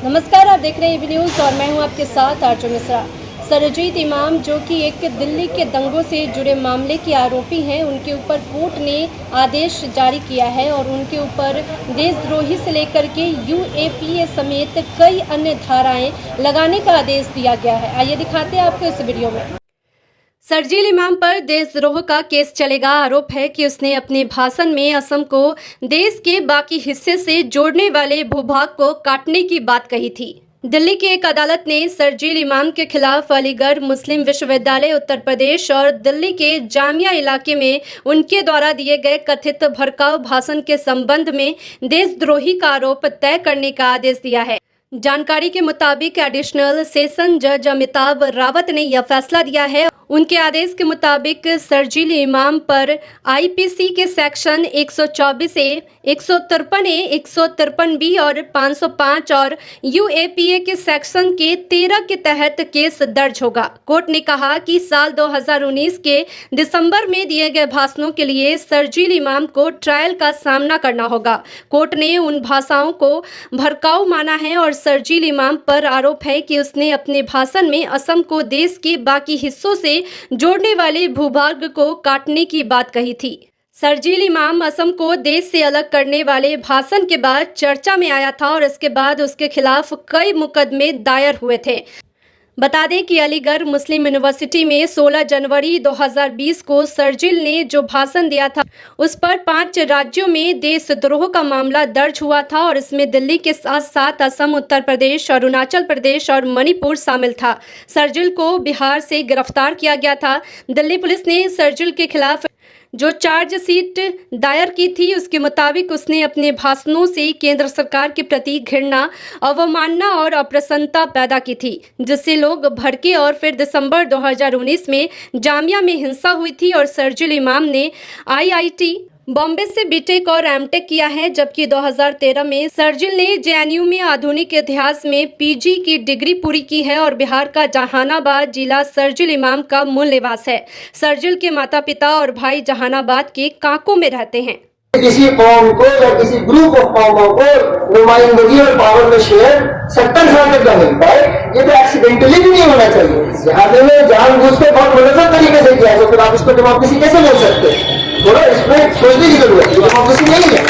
नमस्कार, आप देख रहे हैं एबी न्यूज़ और मैं हूं आपके साथ आरजू मिश्रा। सरजील इमाम जो कि एक दिल्ली के दंगों से जुड़े मामले के आरोपी हैं, उनके ऊपर कोर्ट ने आदेश जारी किया है और उनके ऊपर देशद्रोही से लेकर के यूएपीए समेत कई अन्य धाराएं लगाने का आदेश दिया गया है। आइए दिखाते हैं आपको इस वीडियो में। सरजील इमाम पर देशद्रोह का केस चलेगा। आरोप है कि उसने अपने भाषण में असम को देश के बाकी हिस्से से जोड़ने वाले भूभाग को काटने की बात कही थी। दिल्ली की एक अदालत ने सरजील इमाम के खिलाफ अलीगढ़ मुस्लिम विश्वविद्यालय उत्तर प्रदेश और दिल्ली के जामिया इलाके में उनके द्वारा दिए गए कथित भड़काऊ भाषण के संबंध में देशद्रोही का आरोप तय करने का आदेश दिया है। जानकारी के मुताबिक एडिशनल सेशन जज अमिताभ रावत ने यह फैसला दिया है। उनके आदेश के मुताबिक सरजील इमाम पर आईपीसी के सेक्शन 124A, 153A, 153B और 505 और यूएपीए के सेक्शन के 13 के तहत केस दर्ज होगा। कोर्ट ने कहा कि साल 2019 के दिसंबर में दिए गए भाषणों के लिए सरजील इमाम को ट्रायल का सामना करना होगा। कोर्ट ने उन भाषाओं को भड़काऊ माना है और सरजील इमाम पर आरोप है कि उसने अपने भाषण में असम को देश के बाकी हिस्सों से जोड़ने वाले भूभाग को काटने की बात कही थी। सरजील इमाम असम को देश से अलग करने वाले भाषण के बाद चर्चा में आया था और इसके बाद उसके खिलाफ कई मुकदमे दायर हुए थे। बता दें कि अलीगढ़ मुस्लिम यूनिवर्सिटी में 16 जनवरी 2020 को सरजील ने जो भाषण दिया था उस पर 5 राज्यों में देशद्रोह का मामला दर्ज हुआ था और इसमें दिल्ली के साथ साथ असम, उत्तर प्रदेश, अरुणाचल प्रदेश और मणिपुर शामिल था। सरजील को बिहार से गिरफ्तार किया गया था। दिल्ली पुलिस ने सरजील के खिलाफ जो चार्जशीट दायर की थी उसके मुताबिक उसने अपने भाषणों से केंद्र सरकार के प्रति घृणा, अवमानना और अप्रसन्नता पैदा की थी, जिससे लोग भड़के और फिर दिसंबर 2019 में जामिया में हिंसा हुई थी और सरजील इमाम ने आईआईटी बॉम्बे से बीटेक और एमटेक किया है, जबकि 2013 में सरजील ने जेएनयू में आधुनिक इतिहास में पीजी की डिग्री पूरी की है और बिहार का जहानाबाद जिला सरजील इमाम का मूल निवास है। सरजील के माता पिता और भाई जहानाबाद के कांको में रहते हैं। किसी कौम को या किसी ग्रुप ऑफ कौमों को नुमाइंदगी और पावर में शेयर 70 साल तक का मिलता है, ये तो एक्सीडेंटली भी नहीं होना चाहिए। लिहाजा में जानबूझकर बहुत मुनज़्ज़म तरीके से किया है, तो फिर आप इसको डेमोक्रेसी कैसे बोल सकते हैं? थोड़ा इसमें सोचने की जरूरत है। डेमोक्रेसी नहीं है।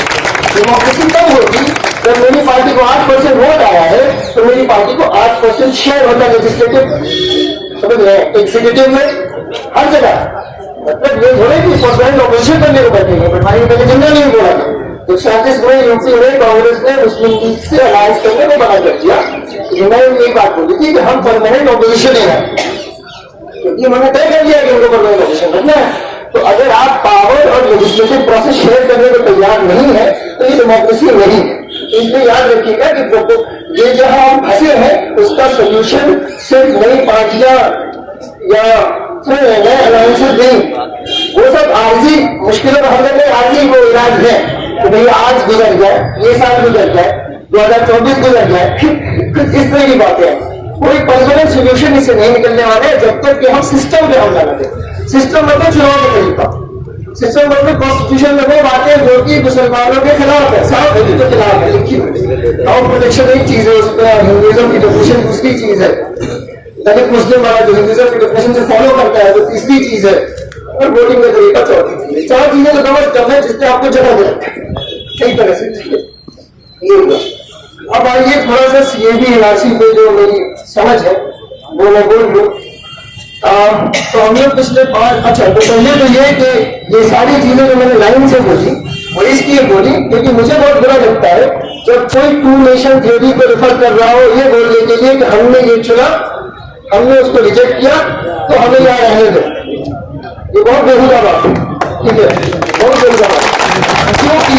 डेमोक्रेसी तब होगी जब मेरी पार्टी को 8% वोट आया है तो मेरी पार्टी को 8% शेयर होता है लेजिस्लेटिव, समझ रहे हैं, एग्जीक्यूटिव में, हर जगह। मतलब ये थोड़े कि परमानेंट ऑपोजिशन करने को बैठेंगे, बट हमारी पहले जनरल नहीं बोला था। तो 37 में यूपी में कांग्रेस ने मुस्लिम लीग से अलायंस करने को मना कर दिया। मैंने एक बात बोली थी कि हम परमानेंट ऑपोजिशन है, क्योंकि उन्होंने तय कर दिया कि उनको परमानेंट ऑपोजिशन बनना है। तो अगर आप पावर और लेजिस्लेटिव प्रोसेस शेयर करने को तैयार नहीं है तो ये डेमोक्रेसी नहीं है। इसलिए याद रखिएगा कि ये जहां हम फंसे हैं उसका सोल्यूशन सिर्फ नई पार्टियां या नए अलायंसेस नहीं, वो सब आर्जी मुश्किलों का हल करने आर्जी वो इलाज है। तो भैया आज गुजर जाए, ये साल गुजर जाए, 2024 गुजर जाए, फिर इस तरह की बातें हैं। कोई परमानेंट सोल्यूशन इससे नहीं निकलने वाले जब तक कि हम सिस्टम पे हमला करें। सिस्टम मतलब चुनाव का तरीका, सिस्टम मतलब कॉन्स्टिट्यूशन में वो बातें जो कि मुसलमानों के खिलाफ है, साफ हिंदू के खिलाफ है, लिखी हुई। हाउ प्रोटेक्शन एक चीज है, उसमें हिंदुइज्म की डेफिनेशन दूसरी चीज है, दलित मुस्लिम वाला जो हिंदुइज्म की डेफिनेशन से फॉलो करता है वो तीसरी चीज है, और वोटिंग का तरीका चौथी चीज है। 4 चीजें तो समझ कम है जिससे आपको जगह दे सही तरह से ये होगा। अब आइए थोड़ा सा सीएबी एनआरसी पे जो मेरी समझ है वो मैं बोल लूँ। तो हम लोग पिछले 5 अच्छा तो पहले तो ये कि ये सारी चीजें जो मैंने लाइन से बोली वो इसलिए बोली क्योंकि मुझे बहुत बुरा लगता है जब कोई 2 नेशन थ्योरी को रेफर कर रहा हो ये बोलने के लिए कि हमने ये चुना, हमने उसको रिजेक्ट किया तो हमें यहाँ रहने दो। ये बहुत बेहुदा बात है, ठीक है, बहुत बेहुदा बात, क्योंकि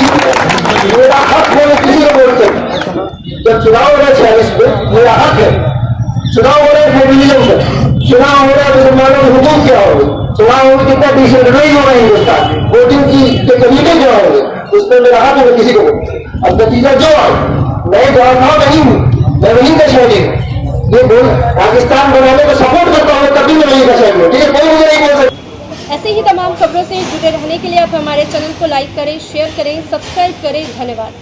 मेरा हक है मैं किसी को बोलते जब चुनाव हो रहा है 46 में मेरा हक है। चुनाव हो रहा है फेडरलिज्म का, चुनाव हो रहा है मुसलमानों के हुकूक क्या होंगे, चुनाव होगा कितना डिसेंट्रलाइज होगा हिंदुस्तान, वोटिंग की कमीटें क्या होंगे, उसमें मेरा हक है मैं किसी को बोलते। अब नतीजा जो मैं जवाब नहीं हूँ, मैं वहीं का शहरी हूँ। ये बोल पाकिस्तान बनाने को सपोर्ट करता हूँ तभी मैं वहीं का शहरी हूँ, ठीक है, कोई मुझे नहीं बोल सकता। ऐसे ही तमाम खबरों से जुड़े रहने के लिए आप हमारे चैनल को लाइक करें, शेयर करें, सब्सक्राइब करें। धन्यवाद।